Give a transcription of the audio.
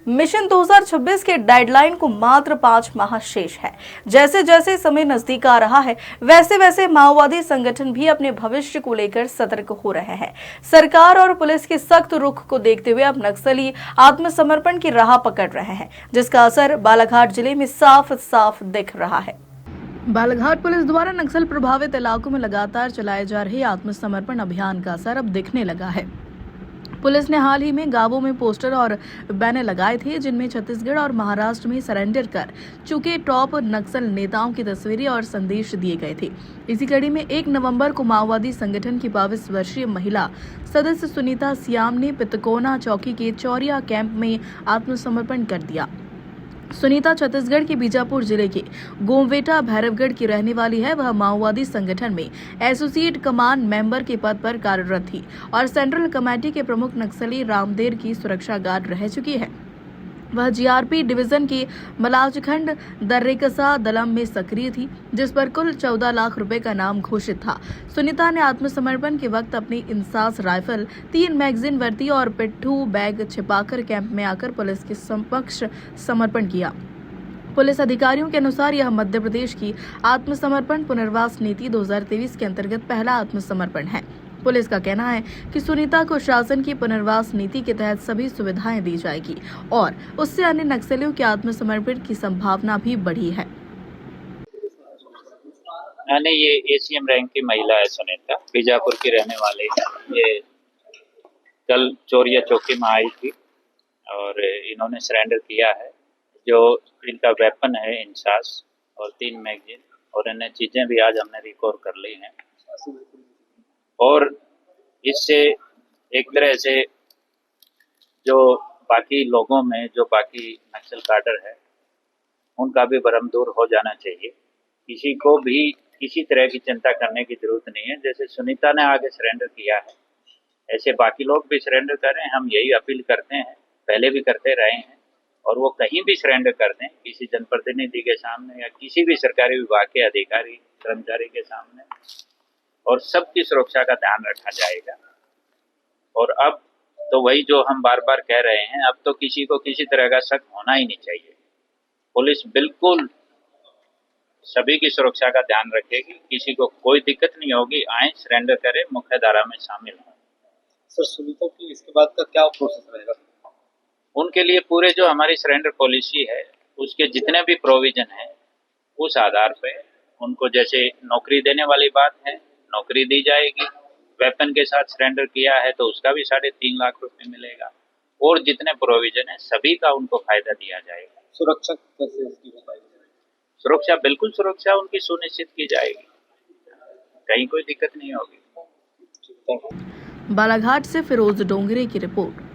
Mission 2026 के deadline को मात्र 5 माह शेष है। जैसे जैसे समय नजदीक आ रहा है, वैसे वैसे माओवादी संगठन भी अपने भविष्य को लेकर सतर्क हो रहे हैं। सरकार और पुलिस के सख्त रुख को देखते हुए अब नक्सली आत्मसमर्पण की राह पकड़ रहे हैं, जिसका असर बालाघाट जिले में साफ साफ दिख रहा है। बालाघाट पुलिस द्वारा नक्सल प्रभावित इलाकों में लगातार चलाए जा रहे आत्मसमर्पण अभियान का असर अब दिखने लगा है। पुलिस ने हाल ही में गांवों में पोस्टर और बैनर लगाए थे, जिनमें छत्तीसगढ़ और महाराष्ट्र में सरेंडर कर चुके टॉप नक्सल नेताओं की तस्वीरें और संदेश दिए गए थे। इसी कड़ी में 1 नवंबर को माओवादी संगठन की 22 वर्षीय महिला सदस्य सुनीता सियाम ने पितकोना चौकी के चौरिया कैंप में आत्मसमर्पण कर दिया। सुनीता छत्तीसगढ़ के बीजापुर जिले के गोमवेटा भैरवगढ़ की रहने वाली है। वह माओवादी संगठन में एसोसिएट कमांड मेंबर के पद पर कार्यरत थी और सेंट्रल कमेटी के प्रमुख नक्सली रामदेर की सुरक्षा गार्ड रह चुकी है। वह जीआरपी डिवीजन के मलाजखंड दर्रेकसा दलम में सक्रिय थी, जिस पर कुल 14 लाख रुपए का नाम घोषित था। सुनीता ने आत्मसमर्पण के वक्त अपनी इंसास राइफल, 3 मैगजीन वर्दी और पिट्ठू बैग छिपाकर कैंप में आकर पुलिस के समक्ष समर्पण किया। पुलिस अधिकारियों के अनुसार यह मध्य प्रदेश की आत्मसमर्पण पुनर्वास नीति 2023 के अंतर्गत पहला आत्मसमर्पण है। पुलिस का कहना है कि सुनीता को शासन की पुनर्वास नीति के तहत सभी सुविधाएं दी जाएगी और उससे अन्य नक्सलियों के आत्मसमर्पण की संभावना भी बढ़ी है। मैंने ये एसीएम रैंक की महिला है सुनीता, बीजापुर की रहने वाली है। ये कल चौरिया चौकी में आई थी और इन्होंने सरेंडर किया है। जो इनका वेपन है इंसास और 3 मैगजीन और अन्य चीजें भी आज हमने रिकवर कर ली हैं। और इससे एक तरह से जो बाकी लोगों में जो बाकी नक्सल काडर है उनका भी भ्रम दूर हो जाना चाहिए। किसी को भी किसी तरह की चिंता करने की जरूरत नहीं है। जैसे सुनीता ने आगे सरेंडर किया है, ऐसे बाकी लोग भी सरेंडर करें। हम यही अपील करते हैं, पहले भी करते रहे हैं, और वो कहीं भी सरेंडर कर दें, किसी जनप्रतिनिधि के सामने या किसी भी सरकारी विभाग के अधिकारी कर्मचारी के सामने, और सबकी सुरक्षा का ध्यान रखा जाएगा। और अब तो वही जो हम बार बार कह रहे हैं, अब तो किसी को किसी तरह का शक होना ही नहीं चाहिए। पुलिस बिल्कुल सभी की सुरक्षा का ध्यान रखेगी, किसी को कोई दिक्कत नहीं होगी। आए, सरेंडर करें, मुख्य धारा में शामिल हों। सर, सुनीता की इसके बाद का क्या प्रोसेस रहेगा? उनके लिए पूरे जो हमारी सरेंडर पॉलिसी है उसके जितने भी प्रोविजन है उस आधार पे उनको, जैसे नौकरी देने वाली बात है, नौकरी दी जाएगी। वेपन के साथ सरेंडर किया है तो उसका भी 3.5 लाख रुपए मिलेगा, और जितने प्रोविजन है सभी का उनको फायदा दिया जाएगा। सुरक्षा कैसे इसकी बताइए? सुरक्षा, बिल्कुल सुरक्षा उनकी सुनिश्चित की जाएगी, कहीं कोई दिक्कत नहीं होगी। बालाघाट से फिरोज डोंगरे की रिपोर्ट।